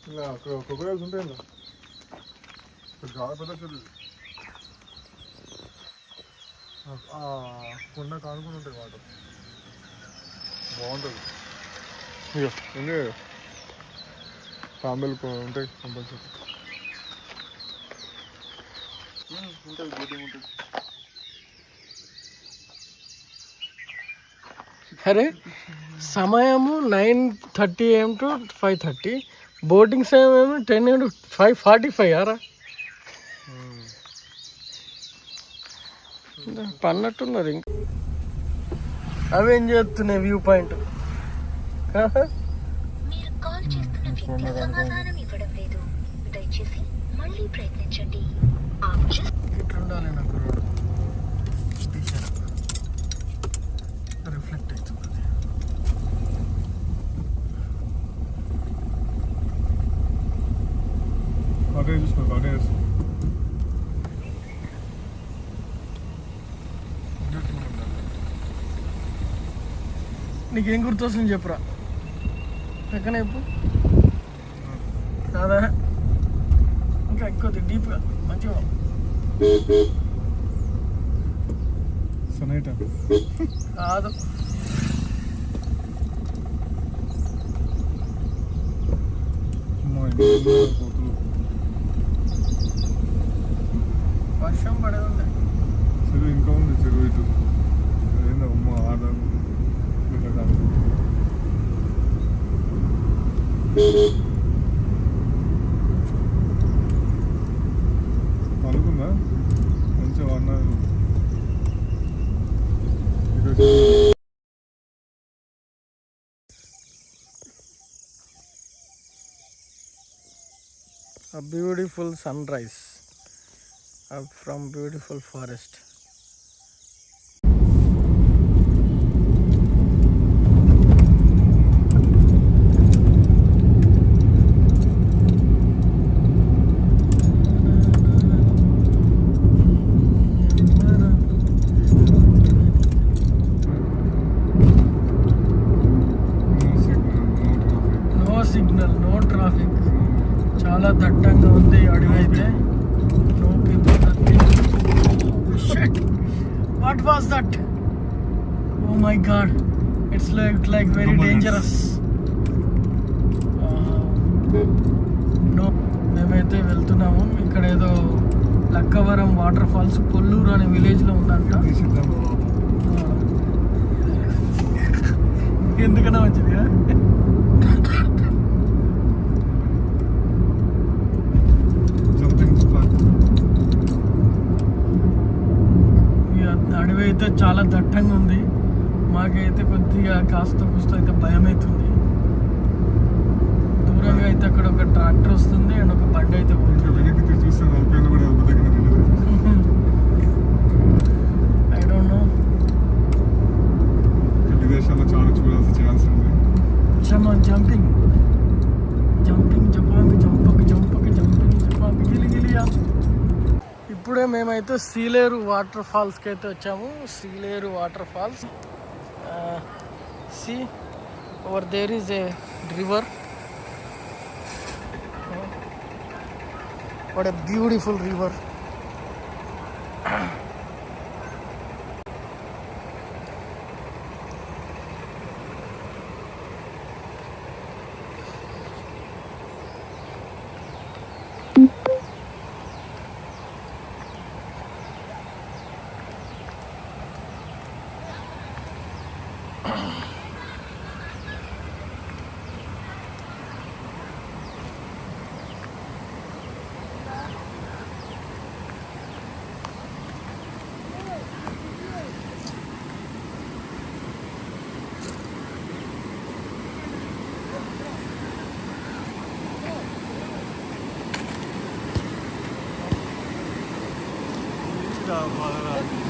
ఇలా క్రొకడైల్స్ ఉంటాయి ఇలా చాలా పెద్ద చెరువు కొండ కానుకొని ఉంటాయి వాటర్ బాగుంటుంది ఇంకా తాంబేలు ఉంటాయి కంపల్సరీ ఉంటుంది బోటింగ్ ఉంటుంది. అరే సమయము 9:30 AM to 5:30, బోటింగ్ సమయం 10 AM to 5:45. అరా పన్నట్టున్నారు. ఇంకా అవేం చేస్తున్నాయి వ్యూ పాయింట్. ఇట్లుండాలి నాకు రోడ్ రిఫ్లెక్ట్ అవుతుంది. అదే చూసుకో అదే నీకేం గుర్తొస్తుంది చెప్పురా. ఎక్కడ చెప్పు. కాదా ఇంకా ఎక్కువ డీప్గా మంచిగా సనైట కాదు. వర్షం పడేది ఉంది. చెరువు ఇంకా ఉంది. చెరువు ఇటు ఏందా ఉమ్మ ఆదా అనుకుందా మంచిగా అన్నారు. A beautiful sunrise from beautiful forest. No traffic. చాలా దట్టంగా ఉంది అడవి అయితే. No people. What was that? Oh my god, it's like very dangerous. No, మేమైతే వెళ్తున్నాము. ఇక్కడ ఏదో లక్కవరం వాటర్ ఫాల్స్ కొల్లూరు అనే విలేజ్లో ఉందంట. ఎందుకన్నా మంచిదిగా. అడవి అయితే చాలా దట్టంగా ఉంది. మాకైతే కొద్దిగా కాస్త కూస్త అయితే భయం అవుతుంది. దూరంగా అయితే అక్కడ ఒక ట్రాక్టర్ వస్తుంది అండ్ ఒక బండి అయితే ఐ డోంట్ నో. చాలా చేయాల్సింది. జంపింగ్ జంపింగ్ జంపాంగ్ జంపక్ జంపక్ జంపింగ్ జంపాంగ్ గిలిగిలియా. ఇప్పుడే మేమైతే సీలేరు వాటర్ ఫాల్స్కి అయితే వచ్చాము. Sileru water falls. See over there is a river. What a beautiful river. బాగా